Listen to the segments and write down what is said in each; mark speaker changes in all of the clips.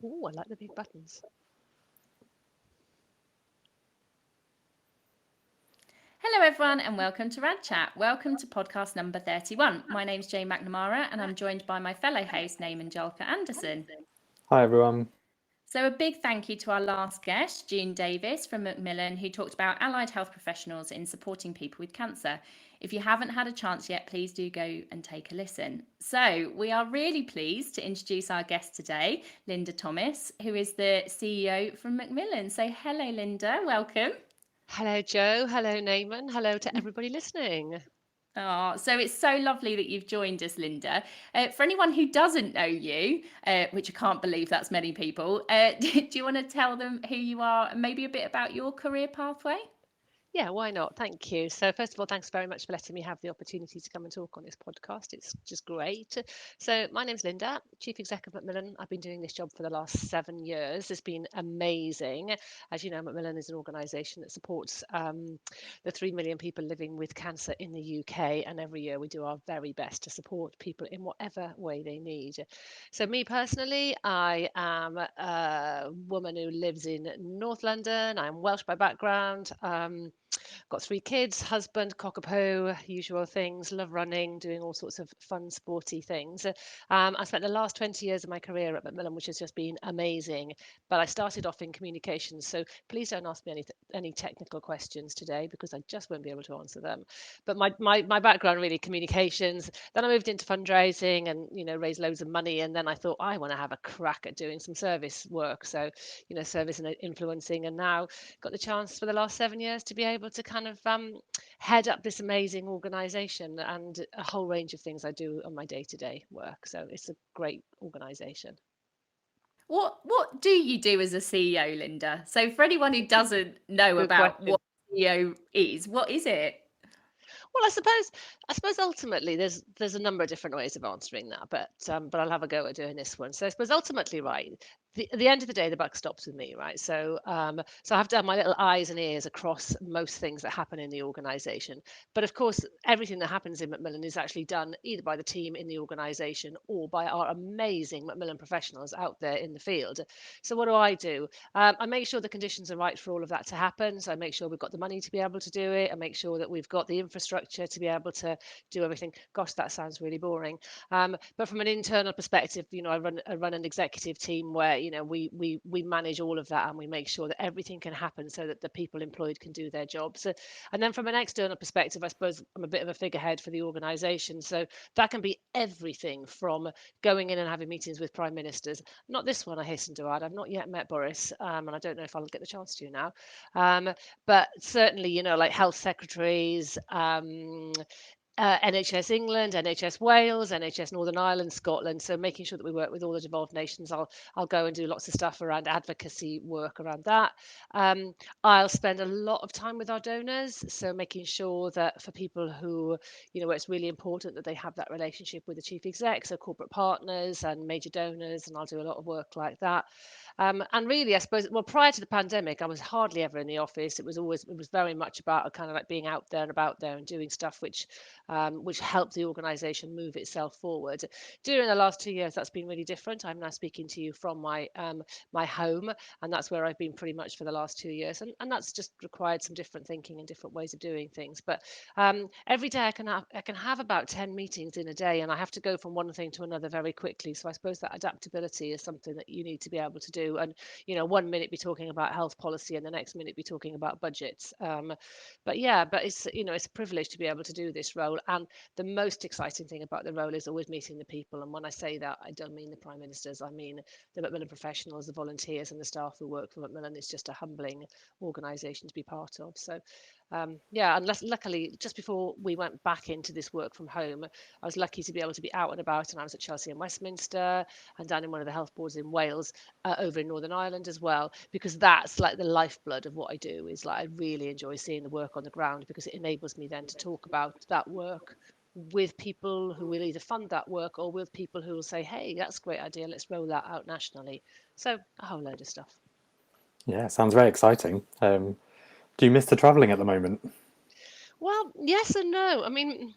Speaker 1: Oh, I like the big buttons.
Speaker 2: Hello, everyone, and welcome to Rad Chat. Welcome to podcast number 31. My name's Jane McNamara, and I'm joined by my fellow host, Naaman Jolka Anderson.
Speaker 3: Hi, everyone.
Speaker 2: So, a big thank you to our last guest, June Davis from Macmillan, who talked about allied health professionals in supporting people with cancer. If you haven't had a chance yet, please do go and take a listen. So, we are really pleased to introduce our guest today, Lynda Thomas, who is the CEO from Macmillan. So, hello, Lynda, welcome.
Speaker 1: Hello, Joe. Hello, Naaman. Hello to everybody listening.
Speaker 2: Oh, so it's so lovely that you've joined us, Lynda. For anyone who doesn't know you, which I can't believe that's many people, do you want to tell them who you are and maybe a bit about your career pathway?
Speaker 1: Yeah, why not? Thank you. So, first of all, thanks very much for letting me have the opportunity to come and talk on this podcast. It's just great. So, my name's Lynda, Chief Exec of Macmillan. I've been doing this job for the last 7 years. It's been amazing. As you know, Macmillan is an organisation that supports the 3 million people living with cancer in the UK. And every year we do our very best to support people in whatever way they need. So, me personally, I am a woman who lives in North London. I'm Welsh by background. Got 3 kids, husband, cockapoo, usual things, love running, doing all sorts of fun, sporty things. I spent the last 20 years of my career at Macmillan, which has just been amazing. But I started off in communications, so please don't ask me any technical questions today because I just won't be able to answer them. But my background really communications. Then I moved into fundraising and raised loads of money, and then I thought I want to have a crack at doing some service work. So service and influencing, and now got the chance for the last 7 years to be able to kind of head up this amazing organization and a whole range of things I do on my day-to-day work. So it's a great organization.
Speaker 2: What do you do as a CEO, Lynda? So for anyone who doesn't know
Speaker 1: Good
Speaker 2: about
Speaker 1: question.
Speaker 2: what CEO is, what is it?
Speaker 1: Well, I suppose ultimately there's a number of different ways of answering that, but I'll have a go at doing this one. So I suppose ultimately, right, at the end of the day, the buck stops with me, right? So I have to have my little eyes and ears across most things that happen in the organisation. But of course, everything that happens in Macmillan is actually done either by the team in the organisation or by our amazing Macmillan professionals out there in the field. So what do I do? I make sure the conditions are right for all of that to happen. So I make sure we've got the money to be able to do it. I make sure that we've got the infrastructure to be able to do everything. Gosh, that sounds really boring. But from an internal perspective, I run an executive team where we manage all of that and we make sure that everything can happen so that the people employed can do their jobs. And then from an external perspective, I suppose I'm a bit of a figurehead for the organisation. So that can be everything from going in and having meetings with prime ministers. Not this one, I hasten to add. I've not yet met Boris, and I don't know if I'll get the chance to now. Um, but certainly, like health secretaries, NHS England, NHS Wales, NHS Northern Ireland, Scotland. So making sure that we work with all the devolved nations. I'll go and do lots of stuff around advocacy work around that. Um, I'll spend a lot of time with our donors. So making sure that for people who, where it's really important that they have that relationship with the chief exec, so corporate partners and major donors, and I'll do a lot of work like that. And really, I suppose, well, prior to the pandemic, I was hardly ever in the office. It was very much about kind of like being out there and about there and doing stuff which helped the organisation move itself forward. During the last 2 years, that's been really different. I'm now speaking to you from my home, and that's where I've been pretty much for the last 2 years, and that's just required some different thinking and different ways of doing things. But every day I can have about 10 meetings in a day, and I have to go from one thing to another very quickly. So I suppose that adaptability is something that you need to be able to do. And 1 minute be talking about health policy, and the next minute be talking about budgets. But it's a privilege to be able to do this role. And the most exciting thing about the role is always meeting the people. And when I say that, I don't mean the prime ministers. I mean the Macmillan professionals, the volunteers, and the staff who work for Macmillan. It's just a humbling organisation to be part of. So yeah, and luckily, just before we went back into this work from home, I was lucky to be able to be out and about, and I was at Chelsea and Westminster, and down in one of the health boards in Wales, over in Northern Ireland as well, because that's like the lifeblood of what I do. Is like I really enjoy seeing the work on the ground because it enables me then to talk about that work with people who will either fund that work or with people who will say, "Hey, that's a great idea. Let's roll that out nationally." So a whole load of stuff.
Speaker 3: Yeah, sounds very exciting. Do you miss the travelling at the moment?
Speaker 1: Well, yes and no. I mean,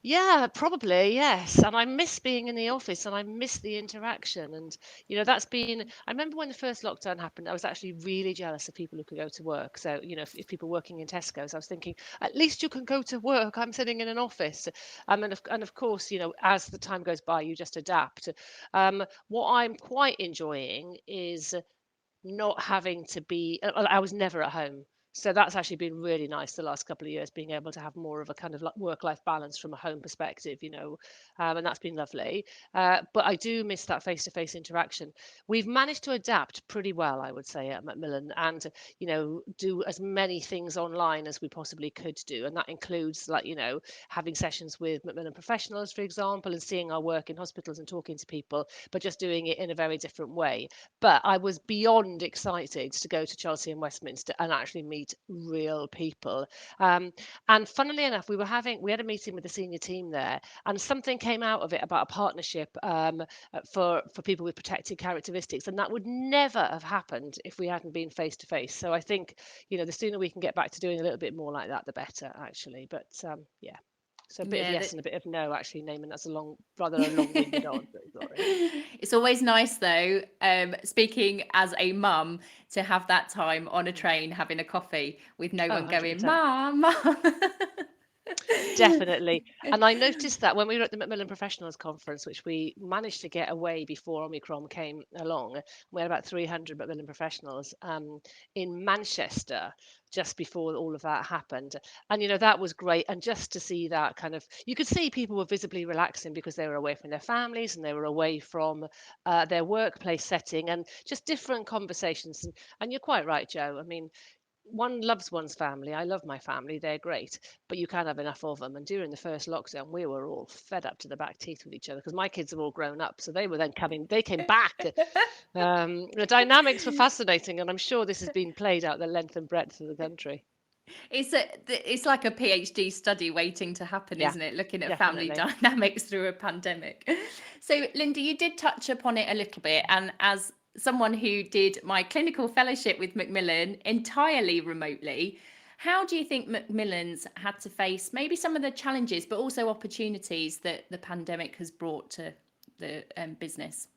Speaker 1: Yeah, probably, yes. And I miss being in the office and I miss the interaction. And, that's been, I remember when the first lockdown happened, I was actually really jealous of people who could go to work. So, if people working in Tesco's, I was thinking, at least you can go to work. I'm sitting in an office. And of course, as the time goes by, you just adapt. What I'm quite enjoying is not having to be I was never at home. So that's actually been really nice the last couple of years, being able to have more of a kind of like work-life balance from a home perspective, and that's been lovely. But I do miss that face-to-face interaction. We've managed to adapt pretty well, I would say, at Macmillan, and do as many things online as we possibly could do, and that includes like having sessions with Macmillan professionals, for example, and seeing our work in hospitals and talking to people, but just doing it in a very different way. But I was beyond excited to go to Chelsea and Westminster and actually meet real people. Um, and funnily enough, we had a meeting with the senior team there, and something came out of it about a partnership for people with protected characteristics, and that would never have happened if we hadn't been face to face. So I think the sooner we can get back to doing a little bit more like that, the better, actually. But yeah. So a bit of
Speaker 2: Yeah,
Speaker 1: yes and a bit of no, actually, Naaman. That's rather a long-winded answer. Sorry.
Speaker 2: it's always nice though, speaking as a mum, to have that time on a train having a coffee with no
Speaker 1: Oh,
Speaker 2: one going,
Speaker 1: 100%.
Speaker 2: Mum, Mum.
Speaker 1: Definitely. And I noticed that when we were at the Macmillan Professionals Conference, which we managed to get away before Omicron came along, we had about 300 Macmillan professionals in Manchester just before all of that happened. And, that was great. And just to see that kind of, you could see people were visibly relaxing because they were away from their families and they were away from their workplace setting and just different conversations. And you're quite right, Joe. I mean, one loves one's family. I love my family. They're great, but you can't have enough of them. And during the first lockdown, we were all fed up to the back teeth with each other because my kids are all grown up. So they came back. The dynamics were fascinating. And I'm sure this has been played out the length and breadth of the country.
Speaker 2: It's like a PhD study waiting to happen,
Speaker 1: Yeah,
Speaker 2: isn't it? Looking at family
Speaker 1: definitely.
Speaker 2: dynamics through a pandemic. So, Lynda, you did touch upon it a little bit, and as someone who did my clinical fellowship with Macmillan entirely remotely, how do you think Macmillans had to face maybe some of the challenges, but also opportunities that the pandemic has brought to the business?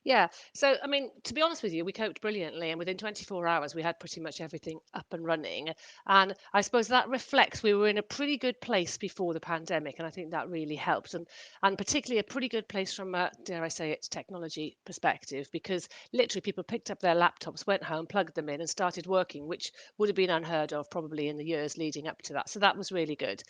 Speaker 1: Yeah. So, I mean, to be honest with you, we coped brilliantly, and within 24 hours, we had pretty much everything up and running. And I suppose that reflects we were in a pretty good place before the pandemic, and I think that really helped, and particularly a pretty good place from a, dare I say it, technology perspective, because literally people picked up their laptops, went home, plugged them in, and started working, which would have been unheard of probably in the years leading up to that. So that was really good.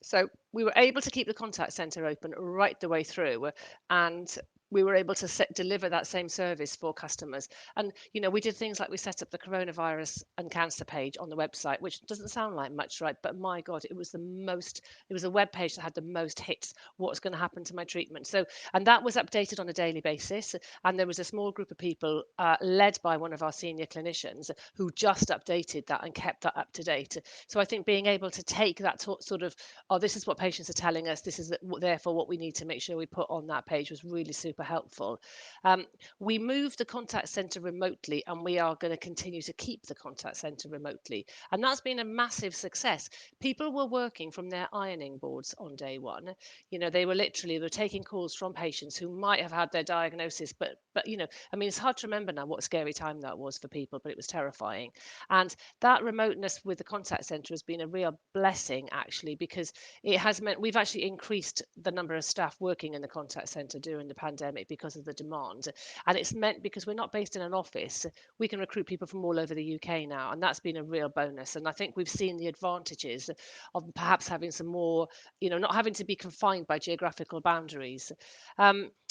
Speaker 1: So we were able to keep the contact center open right the way through, and we were able to deliver that same service for customers. And we did things like we set up the coronavirus and cancer page on the website, which doesn't sound like much, right? But my God, it was a web page that had the most hits. What's going to happen to my treatment? So, and that was updated on a daily basis. And there was a small group of people led by one of our senior clinicians who just updated that and kept that up to date. So I think being able to take that sort of, oh, this is what patients are telling us, this is therefore what we need to make sure we put on that page, was really super helpful. Um, we moved the contact center remotely, and we are going to continue to keep the contact center remotely. And that's been a massive success. People were working from their ironing boards on day one. They were taking calls from patients who might have had their diagnosis, but I mean, it's hard to remember now what a scary time that was for people, but it was terrifying. And that remoteness with the contact center has been a real blessing, actually, because it has meant we've actually increased the number of staff working in the contact center during the pandemic because of the demand. And it's meant, because we're not based in an office, we can recruit people from all over the UK now. And that's been a real bonus. And I think we've seen the advantages of perhaps having some more, not having to be confined by geographical boundaries.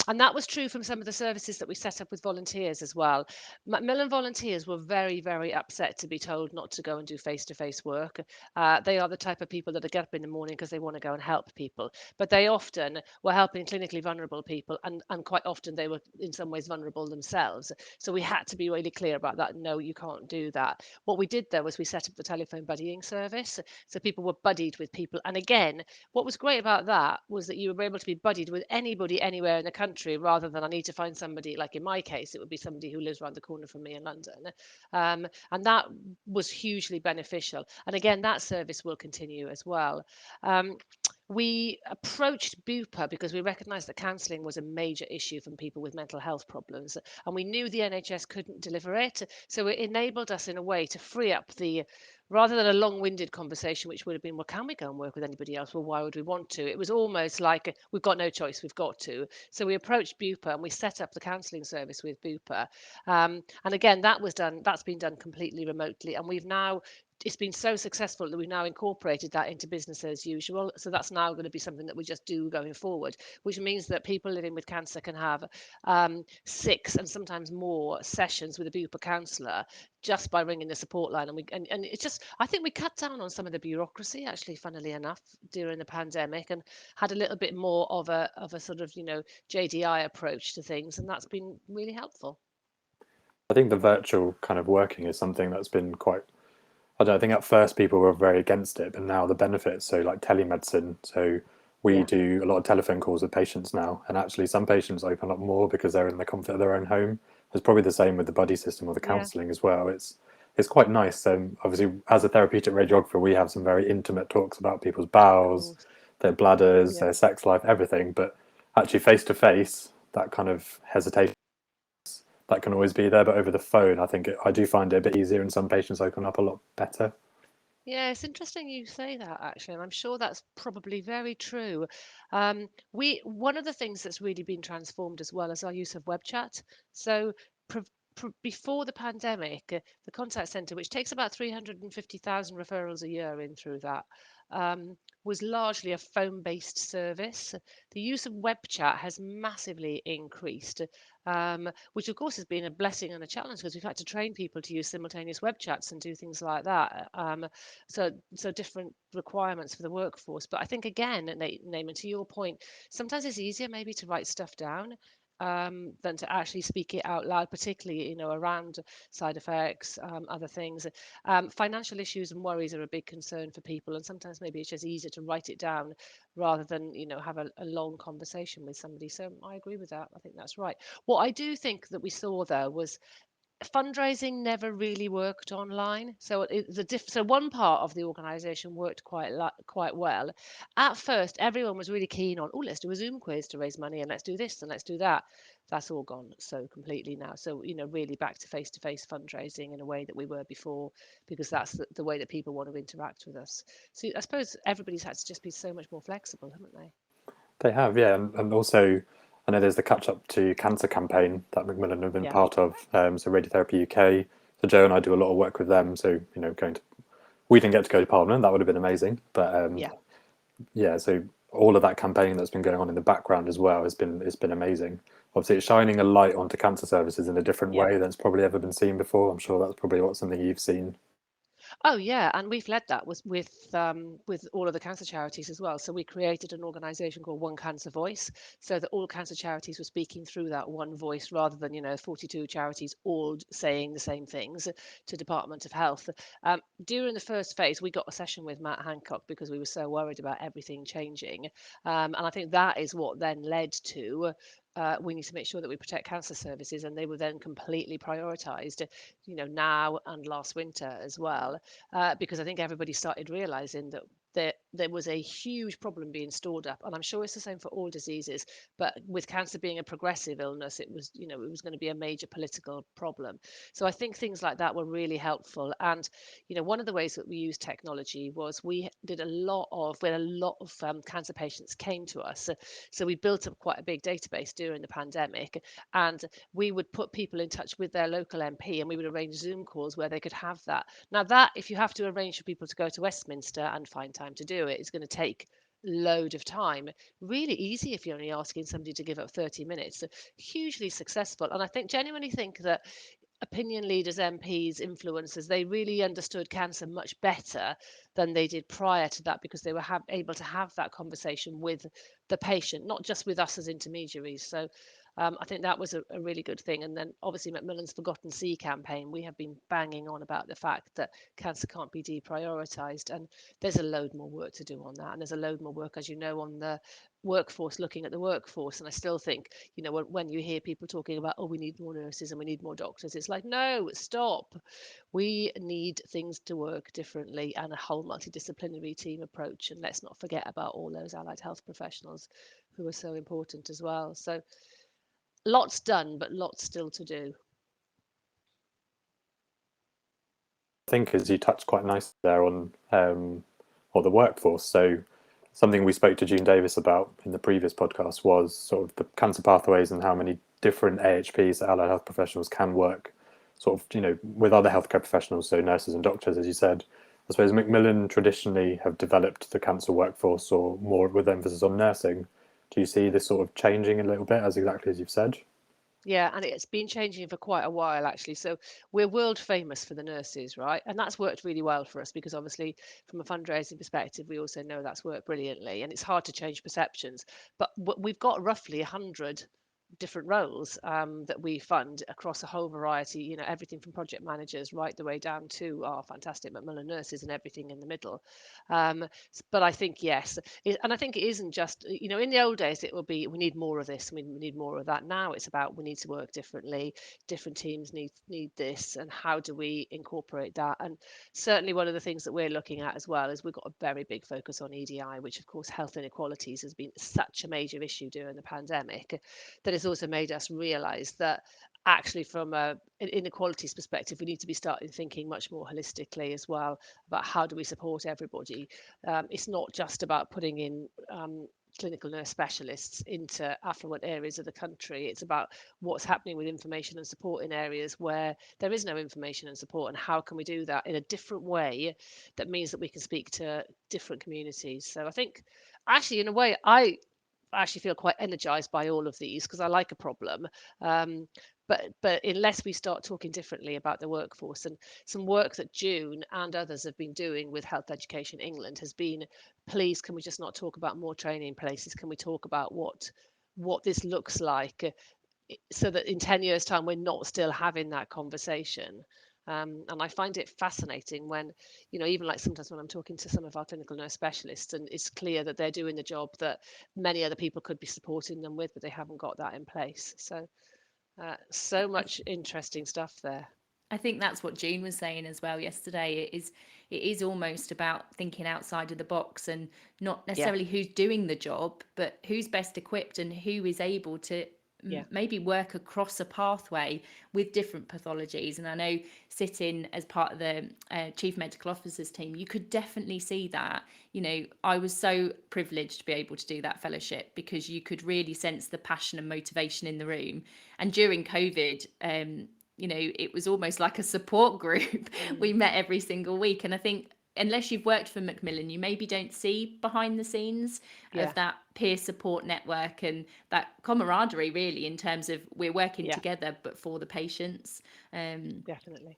Speaker 1: And that was true from some of the services that we set up with volunteers as well. Macmillan volunteers were very, very upset to be told not to go and do face-to-face work. They are the type of people that get up in the morning because they want to go and help people, but they often were helping clinically vulnerable people, and quite often they were in some ways vulnerable themselves. So we had to be really clear about that. No, you can't do that. What we did though was we set up the telephone buddying service, so people were buddied with people. And again, what was great about that was that you were able to be buddied with anybody anywhere in the country, rather than I need to find somebody, like in my case, it would be somebody who lives around the corner from me in London. And that was hugely beneficial. And again, that service will continue as well. Um, we approached Bupa because we recognised that counselling was a major issue from people with mental health problems, and we knew the NHS couldn't deliver it. So it enabled us in a way to free up rather than a long-winded conversation, which would have been, well, can we go and work with anybody else? Well, why would we want to? It was almost like we've got no choice, we've got to. So we approached Bupa and we set up the counselling service with Bupa. And again, that's been done completely remotely, and it's been so successful that we've now incorporated that into business as usual. So that's now going to be something that we just do going forward, which means that people living with cancer can have 6 and sometimes more sessions with a Bupa counsellor just by ringing the support line. And it's just, I think we cut down on some of the bureaucracy, actually, funnily enough, during the pandemic, and had a little bit more of a sort of, JDI approach to things. And that's been really helpful.
Speaker 3: I think the virtual kind of working is something that's been quite, I don't know, I think at first people were very against it, but now the benefits, so like telemedicine, so we
Speaker 1: Yeah.
Speaker 3: do a lot of telephone calls with patients now, and actually some patients open up more because they're in the comfort of their own home. It's probably the same with the buddy system or the
Speaker 1: Yeah.
Speaker 3: counselling as well. It's quite nice. Obviously, as a therapeutic radiographer, we have some very intimate talks about people's bowels, their bladders,
Speaker 1: Yeah.
Speaker 3: their sex life, everything. But actually, face to face, that kind of hesitation that can always be there. But over the phone, I do find it a bit easier, and some patients open up a lot better.
Speaker 1: Yeah, it's interesting you say that actually, and I'm sure that's probably very true. One of the things that's really been transformed as well is our use of web chat. So before the pandemic, the contact centre, which takes about 350,000 referrals a year in through that, um, was largely a phone-based service. The use of web chat has massively increased, which of course has been a blessing and a challenge because we've had to train people to use simultaneous web chats and do things like that. So different requirements for the workforce. But I think again, Naaman, to your point, sometimes it's easier maybe to write stuff down than to actually speak it out loud, particularly around side effects, other things. Financial issues and worries are a big concern for people, and sometimes maybe it's just easier to write it down rather than have a long conversation with somebody. So I agree with that. I think that's right. What I do think that we saw though was fundraising never really worked online. So one part of the organization worked quite well. At first, everyone was really keen on, oh, let's do a Zoom quiz to raise money, and let's do this and let's do that. That's all gone so completely now. So really back to face fundraising in a way that we were before, because that's the way that people want to interact with us. So I suppose everybody's had to just be so much more flexible, haven't they?
Speaker 3: They have, yeah, and also I know there's the Catch Up to Cancer campaign that Macmillan have been
Speaker 1: Yeah.
Speaker 3: part of. So Radiotherapy UK. So Joe and I do a lot of work with them. So we didn't get to go to Parliament. That would have been amazing. But
Speaker 1: Yeah.
Speaker 3: yeah, so all of that campaign that's been going on in the background as well it's been amazing. Obviously, it's shining a light onto cancer services in a different
Speaker 1: Yeah.
Speaker 3: way than it's probably ever been seen before. I'm sure that's probably something you've seen.
Speaker 1: Oh yeah, and we've led that with all of the cancer charities as well. So we created an organisation called One Cancer Voice, so that all cancer charities were speaking through that one voice, rather than 42 charities all saying the same things to Department of Health. During the first phase, we got a session with Matt Hancock because we were so worried about everything changing, and I think that is what then led to. We need to make sure that we protect cancer services, and they were then completely prioritised, now and last winter as well, because I think everybody started realizing that there was a huge problem being stored up, and I'm sure it's the same for all diseases, but with cancer being a progressive illness, it was going to be a major political problem. So I think things like that were really helpful. And one of the ways that we used technology was we had a lot of cancer patients came to us, so we built up quite a big database during the pandemic, and we would put people in touch with their local MP, and we would arrange Zoom calls where they could have that. Now, that if you have to arrange for people to go to Westminster and find time to do it, it's going to take load of time. Really easy if you're only asking somebody to give up 30 minutes. So hugely successful. And I genuinely think that opinion leaders, MPs, influencers, they really understood cancer much better than they did prior to that, because they were able to have that conversation with the patient, not just with us as intermediaries. So I think that was a really good thing. And then obviously Macmillan's Forgotten Sea campaign, we have been banging on about the fact that cancer can't be deprioritised, and there's a load more work to do on that, and there's a load more work, as you know, on the workforce, looking at the workforce. And I still think, when you hear people talking about, oh, we need more nurses and we need more doctors, it's like, no, stop. We need things to work differently and a whole multidisciplinary team approach. And let's not forget about all those allied health professionals who are so important as well. So lots done, but lots still to do.
Speaker 3: I think as you touched quite nicely there on the workforce. So something we spoke to June Davis about in the previous podcast was sort of the cancer pathways and how many different AHPs that allied health professionals can work sort of, with other healthcare professionals, so nurses and doctors, as you said. I suppose Macmillan traditionally have developed the cancer workforce, or more with emphasis on nursing. Do you see this sort of changing a little bit, as exactly as you've said?
Speaker 1: Yeah, and it's been changing for quite a while, actually. So we're world famous for the nurses, right? And that's worked really well for us because obviously, from a fundraising perspective, we also know that's worked brilliantly. And it's hard to change perceptions. But we've got roughly 100 different roles that we fund across a whole variety, everything from project managers right the way down to our fantastic Macmillan nurses and everything in the middle. But I think, yes, and I think it isn't just, in the old days, it will be, we need more of this, we need more of that. Now it's about, we need to work differently. Different teams need this. And how do we incorporate that? And certainly one of the things that we're looking at as well is we've got a very big focus on EDI, which of course health inequalities has been such a major issue during the pandemic that has also made us realize that actually from an inequalities perspective, we need to be starting thinking much more holistically as well about how do we support everybody. It's not just about putting in clinical nurse specialists into affluent areas of the country. It's about what's happening with information and support in areas where there is no information and support, and how can we do that in a different way that means that we can speak to different communities. So I think actually in a way I actually feel quite energized by all of these because I like a problem. But unless we start talking differently about the workforce, and some work that June and others have been doing with Health Education England has been, please, can we just not talk about more training places? Can we talk about what this looks like, so that in 10 years' time we're not still having that conversation? And I find it fascinating when, even like sometimes when I'm talking to some of our clinical nurse specialists, and it's clear that they're doing the job that many other people could be supporting them with, but they haven't got that in place. So much interesting stuff there.
Speaker 2: I think that's what June was saying as well yesterday. It is almost about thinking outside of the box, and not necessarily who's doing the job, but who's best equipped and who is able to maybe work across a pathway with different pathologies. And I know, sitting as part of the Chief Medical Officer's team, you could definitely see that. I was so privileged to be able to do that fellowship because you could really sense the passion and motivation in the room. And during COVID, it was almost like a support group. We met every single week. And I think unless you've worked for Macmillan, you maybe don't see behind the scenes of that peer support network and that camaraderie, really, in terms of we're working together, but for the patients.
Speaker 1: Definitely.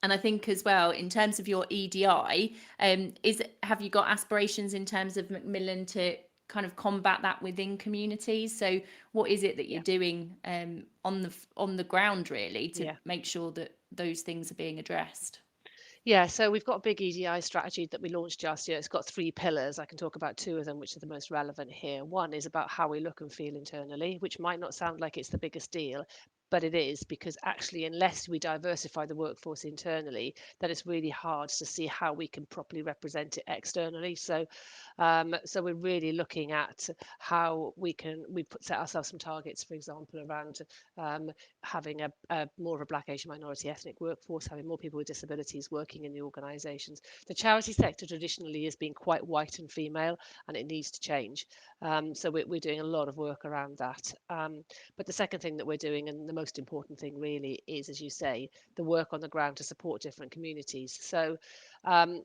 Speaker 2: And I think as well, in terms of your EDI, have you got aspirations in terms of Macmillan to kind of combat that within communities? So what is it that you're doing on the ground, really, to make sure that those things are being addressed?
Speaker 1: Yeah, so we've got a big EDI strategy that we launched last year. It's got 3 pillars. I can talk about 2 of them, which are the most relevant here. One is about how we look and feel internally, which might not sound like it's the biggest deal, but it is, because actually, unless we diversify the workforce internally, then it's really hard to see how we can properly represent it externally. So we're really looking at how we set ourselves some targets, for example, around having a more of a Black, Asian, minority ethnic workforce, having more people with disabilities working in the organisations. The charity sector traditionally has been quite white and female, and it needs to change. So we're doing a lot of work around that. But the second thing that we're doing, and the most important thing really, is, as you say, the work on the ground to support different communities. So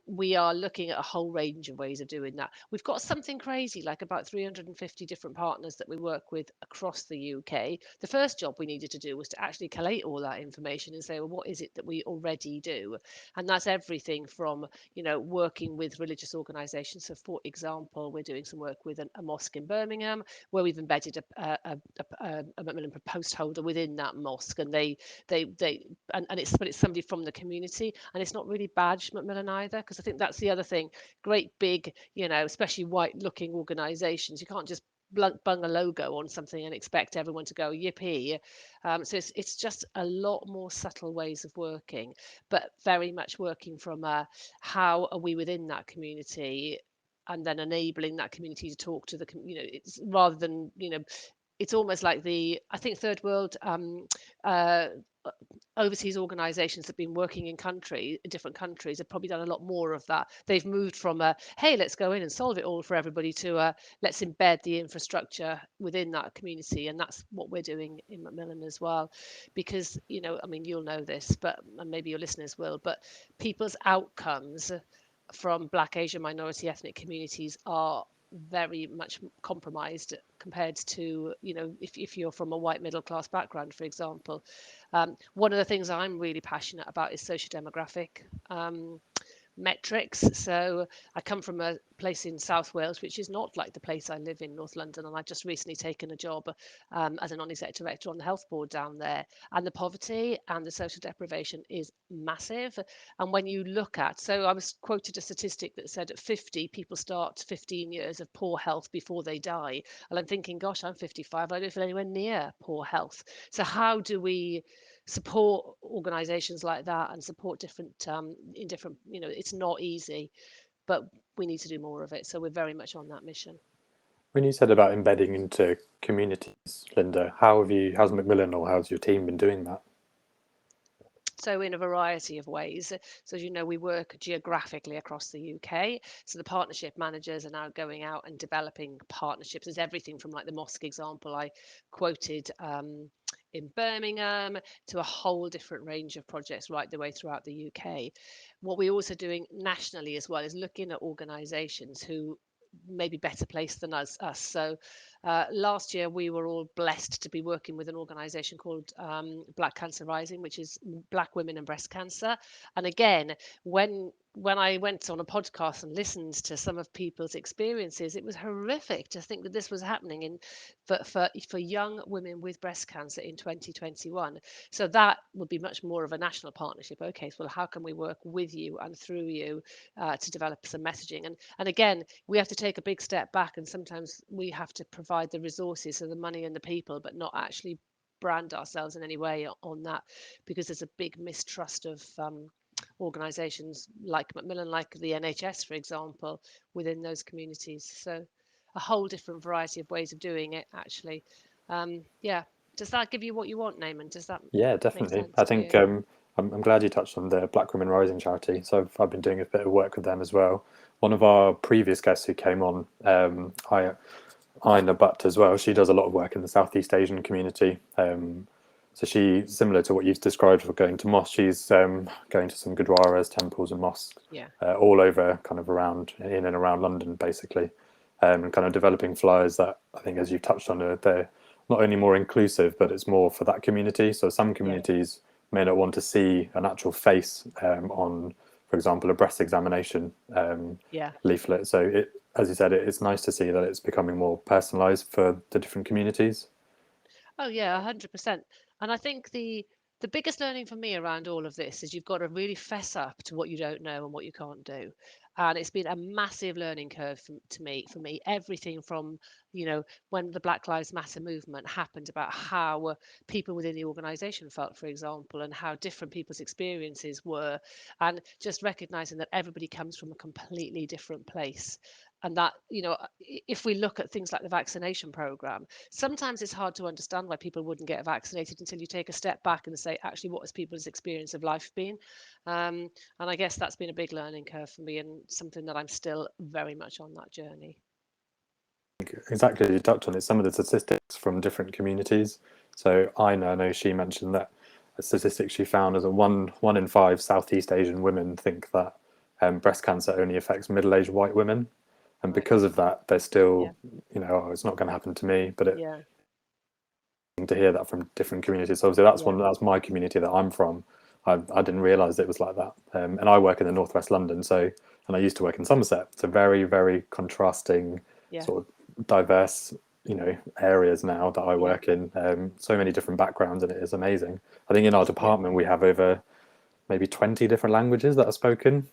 Speaker 1: we are looking at a whole range of ways of doing that. We've got something crazy like about 350 different partners that we work with across the UK. The first job we needed to do was to actually collate all that information and say, well, what is it that we already do? And that's everything from, working with religious organisations. So, for example, we're doing some work with a mosque in Birmingham where we've embedded a Macmillan post holder within that mosque, and it's somebody from the community, and it's not really badged Macmillan either, because I think that's the other thing. Great big, especially white looking organisations, you can't just bung a logo on something and expect everyone to go yippee. So it's just a lot more subtle ways of working, but very much working from how are we within that community, and then enabling that community to talk to it's rather than it's almost like I think third world uh, overseas organizations that have been working in different countries have probably done a lot more of that. They've moved from hey, let's go in and solve it all for everybody, to let's embed the infrastructure within that community. And that's what we're doing in Macmillan as well, because you'll know this, and maybe your listeners will, but people's outcomes from Black, Asian, minority ethnic communities are very much compromised compared to if you're from a white middle class background, for example. One of the things I'm really passionate about is socio-demographic metrics. So I come from a place in South Wales, which is not like the place I live in, North London, and I've just recently taken a job as a non-executive director on the health board down there. And the poverty and the social deprivation is massive. And when you look at, so I was quoted a statistic that said at 50, people start 15 years of poor health before they die. And I'm thinking, gosh, I'm 55, I don't feel anywhere near poor health. So how do we support organizations like that and support different in different, it's not easy, but we need to do more of it. So we're very much on that mission.
Speaker 3: When you said about embedding into communities, Lynda, how's Macmillan or how's your team been doing that?
Speaker 1: So in a variety of ways. So as you know, we work geographically across the UK. So the partnership managers are now going out and developing partnerships. There's everything from like the mosque example I quoted in Birmingham to a whole different range of projects right the way throughout the UK. What we're also doing nationally as well is looking at organisations who may be better placed than us. So last year we were all blessed to be working with an organisation called Black Cancer Rising, which is Black women and breast cancer. And again, when I went on a podcast and listened to some of people's experiences, it was horrific to think that this was happening for young women with breast cancer in 2021. So that would be much more of a national partnership. Okay, so how can we work with you and through you to develop some messaging? And again, we have to take a big step back, and sometimes we have to provide the resources, so the money and the people, but not actually brand ourselves in any way on that, because there's a big mistrust of organisations like Macmillan, like the NHS, for example, within those communities. So a whole different variety of ways of doing it, actually. Yeah. Does that give you what you want, Naaman? Does that
Speaker 3: Yeah, definitely.
Speaker 1: make sense
Speaker 3: I think I'm glad you touched on the Black Women Rising charity. So I've been doing a bit of work with them as well. One of our previous guests who came on, Ina Butt as well, she does a lot of work in the Southeast Asian community. So she, similar to what you've described for going to mosques, she's going to some gurdwaras, temples and mosques, all over kind of in and around London, basically, and kind of developing flyers that I think, as you've touched on, they're not only more inclusive, but it's more for that community. So some communities may not want to see an actual face on, for example, a breast examination leaflet. So as you said, it's nice to see that it's becoming more personalised for the different communities.
Speaker 1: Oh yeah, 100%. And I think the biggest learning for me around all of this is you've got to really fess up to what you don't know and what you can't do. And it's been a massive learning curve for me. Everything from, when the Black Lives Matter movement happened, about how people within the organisation felt, for example, and how different people's experiences were, and just recognising that everybody comes from a completely different place. And that, if we look at things like the vaccination program, sometimes it's hard to understand why people wouldn't get vaccinated until you take a step back and say, actually, what has people's experience of life been? And I guess that's been a big learning curve for me, and something that I'm still very much on that journey.
Speaker 3: Exactly, you touched on it. Some of the statistics from different communities. So I know she mentioned that a statistic she found is that one in 5 Southeast Asian women think that breast cancer only affects middle-aged white women, and because of that, they're still, oh, it's not going to happen to me. But to hear that from different communities, so obviously that's my community that I'm from. I didn't realise it was like that, and I work in the northwest London, and I used to work in Somerset. It's a very, very contrasting, sort of diverse, areas now that I work in. So many different backgrounds, and it is amazing. I think in our department we have over maybe 20 different languages that are spoken,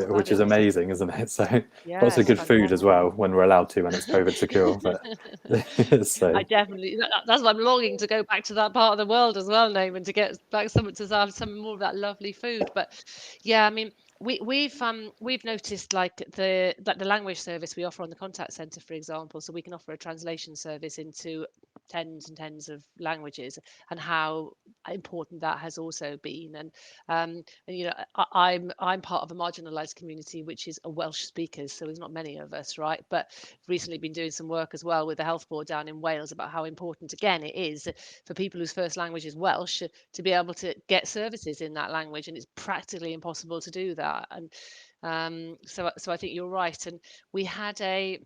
Speaker 3: which is amazing, isn't it? So lots of good food as well when we're allowed to, when it's COVID secure. But so
Speaker 1: I definitely, that's why I'm longing to go back to that part of the world as well, Name, and to get back to have some more of that lovely food. But yeah, I mean, we've noticed like the language service we offer on the contact center, for example, so we can offer a translation service into tens and tens of languages, and how important that has also been. And I'm part of a marginalized community which is a Welsh speakers, so there's not many of us, right? But recently been doing some work as well with the health board down in Wales about how important again it is for people whose first language is Welsh to be able to get services in that language, and it's practically impossible to do that. And so I think you're right. And we had a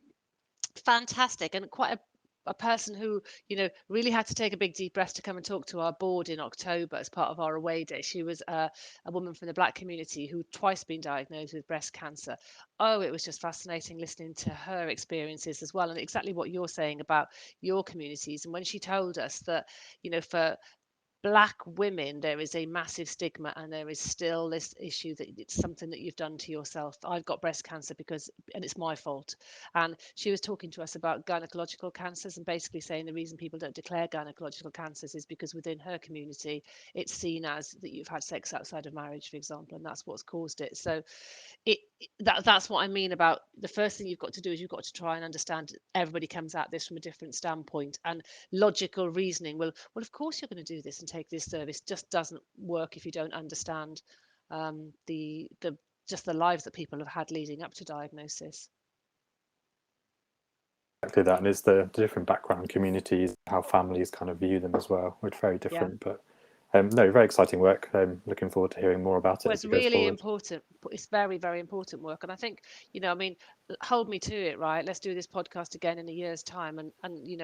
Speaker 1: fantastic and quite a person who really had to take a big deep breath to come and talk to our board in October as part of our away day. She was a woman from the Black community who'd twice been diagnosed with breast cancer. Oh, it was just fascinating listening to her experiences as well, and exactly what you're saying about your communities. And when she told us that for Black women, there is a massive stigma, and there is still this issue that it's something that you've done to yourself. I've got breast cancer and it's my fault. And she was talking to us about gynecological cancers, and basically saying the reason people don't declare gynecological cancers is because within her community, it's seen as that you've had sex outside of marriage, for example, and that's what's caused it. So that's what I mean about the first thing you've got to do is you've got to try and understand everybody comes at this from a different standpoint, and logical reasoning well of course you're going to do this and take this service just doesn't work if you don't understand the just the lives that people have had leading up to diagnosis.
Speaker 3: Exactly that, and it's the different background communities, how families kind of view them as well, which are very different. But no, very exciting work. I'm looking forward to hearing more about it.
Speaker 1: Well, it's really important. It's very, very important work. And I think, I mean, hold me to it, right? Let's do this podcast again in a year's time. And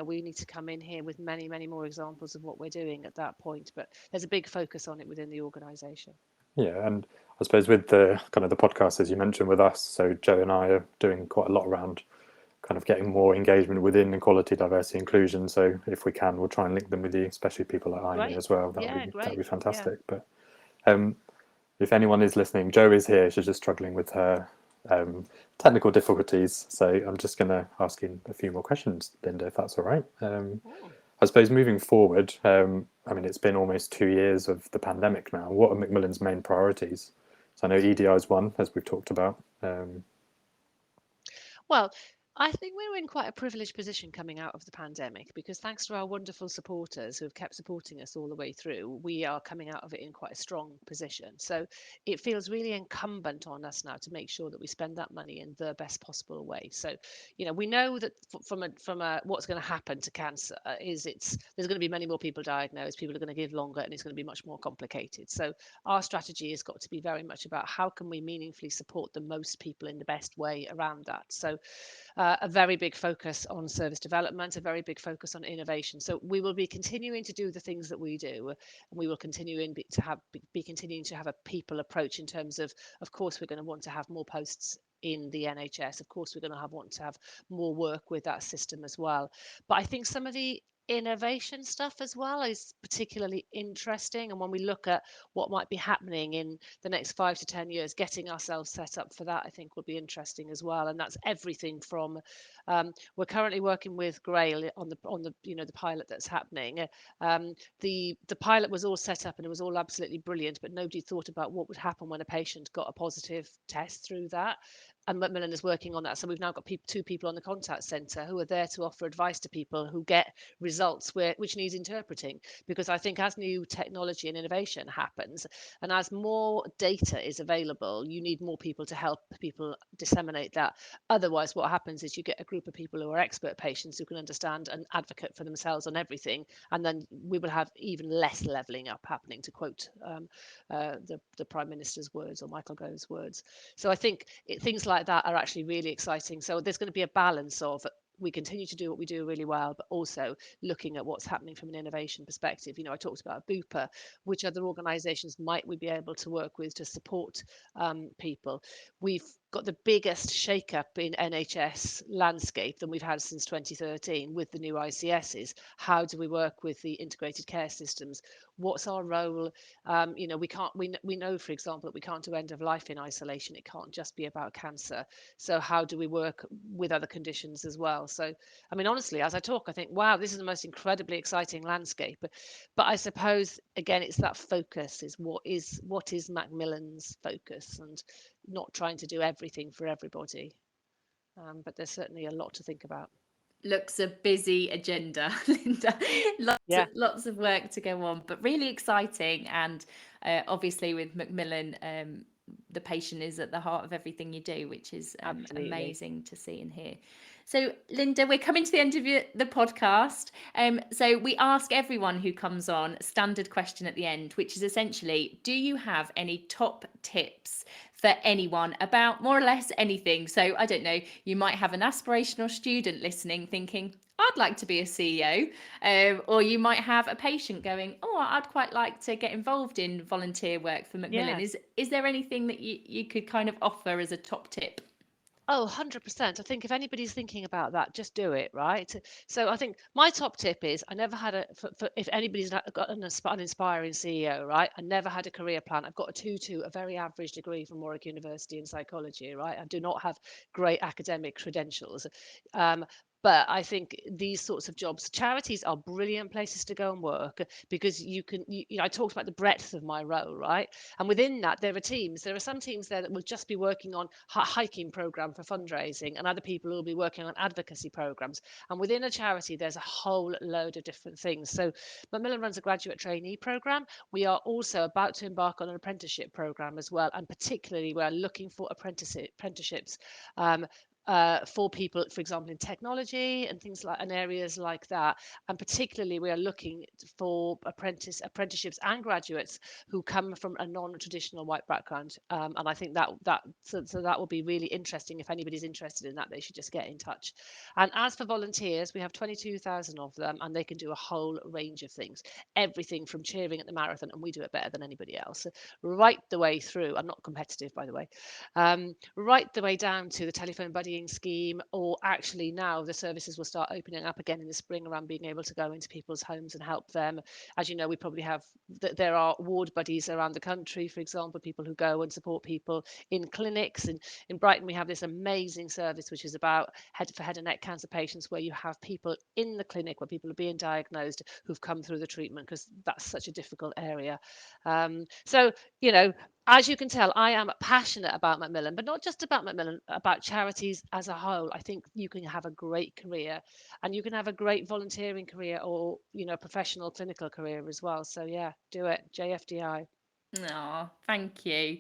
Speaker 1: we need to come in here with many, many more examples of what we're doing at that point. But there's a big focus on it within the organisation.
Speaker 3: Yeah, and I suppose with the kind of the podcast, as you mentioned with us, so Joe and I are doing quite a lot around kind of getting more engagement within equality, diversity, inclusion. So if we can, we'll try and link them with you, especially people like Amy as well. That'd be fantastic. Yeah. But if anyone is listening, Joe is here. She's just struggling with her technical difficulties. So I'm just going to ask you a few more questions, Lynda, if that's all right. I suppose moving forward, I mean, it's been almost 2 years of the pandemic now. What are Macmillan's main priorities? So I know EDI is one, as we've talked about.
Speaker 1: Well, I think we're in quite a privileged position coming out of the pandemic, because thanks to our wonderful supporters who have kept supporting us all the way through, we are coming out of it in quite a strong position. So it feels really incumbent on us now to make sure that we spend that money in the best possible way. So, we know that from what's going to happen to cancer is there's going to be many more people diagnosed, people are going to live longer, and it's going to be much more complicated. So our strategy has got to be very much about how can we meaningfully support the most people in the best way around that. So a very big focus on service development, a very big focus on innovation. So we will be continuing to do the things that we do, and we will continue be continuing to have a people approach in terms of course, we're going to want to have more posts in the NHS. Of course, we're going to want to have more work with that system as well. But I think some of the innovation stuff as well is particularly interesting, and when we look at what might be happening in the next 5 to 10 years, getting ourselves set up for that I think will be interesting as well. And that's everything from we're currently working with Grail on the the pilot that's happening. The pilot was all set up and it was all absolutely brilliant, but nobody thought about what would happen when a patient got a positive test through that. and Macmillan is working on that. So we've now got two people on the contact centre who are there to offer advice to people who get results which needs interpreting. Because I think as new technology and innovation happens, and as more data is available, you need more people to help people disseminate that. Otherwise, what happens is you get a group of people who are expert patients who can understand and advocate for themselves on everything, and then we will have even less levelling up happening, to quote the Prime Minister's words, or Michael Gove's words. So I think things like that are actually really exciting. So there's going to be a balance of, we continue to do what we do really well, but also looking at what's happening from an innovation perspective. I talked about Bupa. Which other organisations might we be able to work with to support people? We've got the biggest shake-up in NHS landscape than we've had since 2013 with the new ICSs. How do we work with the integrated care systems? What's our role? We know, for example, that we can't do end of life in isolation. It can't just be about cancer. So how do we work with other conditions as well? So, I mean, honestly, as I talk, I think, wow, this is the most incredibly exciting landscape. But I suppose, again, it's that focus is what is Macmillan's focus, and not trying to do everything for everybody. But there's certainly a lot to think about.
Speaker 2: Looks a busy agenda, Lynda. Lots of work to go on, but really exciting. And obviously with Macmillan, the patient is at the heart of everything you do, which is amazing to see and hear. So, Lynda, we're coming to the end of the podcast. So we ask everyone who comes on a standard question at the end, which is essentially, do you have any top tips for anyone about more or less anything? So I don't know, you might have an aspirational student listening thinking, I'd like to be a CEO, or you might have a patient going, oh, I'd quite like to get involved in volunteer work for Macmillan. Is there anything that you could kind of offer as a top tip?
Speaker 1: Oh, 100%. I think if anybody's thinking about that, just do it, right? So I think my top tip is, I never had if anybody's got an inspiring CEO, right? I never had a career plan. I've got a 2-2, a very average degree from Warwick University in psychology, right? I do not have great academic credentials. But I think these sorts of jobs, charities are brilliant places to go and work, because I talked about the breadth of my role, right? And within that, there are teams. There are some teams there that will just be working on hiking program for fundraising, and other people will be working on advocacy programs. And within a charity, there's a whole load of different things. So Macmillan runs a graduate trainee program. We are also about to embark on an apprenticeship program as well. And particularly, we're looking for apprenticeships for people, for example, in technology and things like, and areas like that. And particularly, we are looking for apprenticeships and graduates who come from a non-traditional white background. And I think that will be really interesting. If anybody's interested in that, they should just get in touch. And as for volunteers, we have 22,000 of them, and they can do a whole range of things, everything from cheering at the marathon, and we do it better than anybody else, right the way through. I'm not competitive, by the way. Right the way down to the telephone buddying scheme, or actually now the services will start opening up again in the spring around being able to go into people's homes and help them. As you know, we probably have, there are ward buddies around the country, for example, people who go and support people in clinics. And in Brighton, we have this amazing service, which is about head and neck cancer patients, where you have people in the clinic where people are being diagnosed who've come through the treatment, because that's such a difficult area. So, as you can tell, I am passionate about Macmillan, but not just about Macmillan, about charities as a whole. I think you can have a great career, and you can have a great volunteering career, or, professional clinical career as well. So yeah, do it. JFDI.
Speaker 2: Oh, thank you.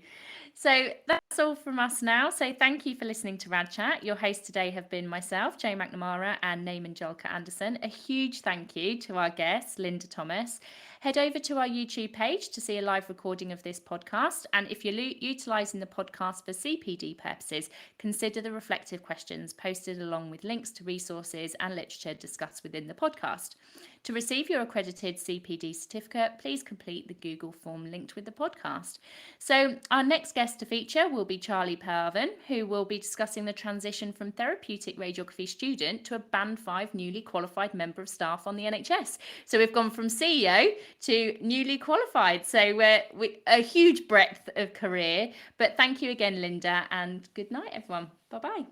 Speaker 2: So that's all from us now. So thank you for listening to Rad Chat. Your hosts today have been myself, Jo McNamara, and Naaman Jolka Anderson. A huge thank you to our guest, Lynda Thomas. Head over to our YouTube page to see a live recording of this podcast. And if you're utilising the podcast for CPD purposes, consider the reflective questions posted along with links to resources and literature discussed within the podcast. To receive your accredited CPD certificate, please complete the Google form linked with the podcast. So our next guest to feature will be Charlie Parvin, who will be discussing the transition from therapeutic radiography student to a Band 5 newly qualified member of staff on the NHS. So we've gone from CEO to newly qualified. So we're a huge breadth of career. But thank you again, Lynda, and good night, everyone. Bye-bye.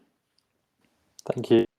Speaker 3: Thank you.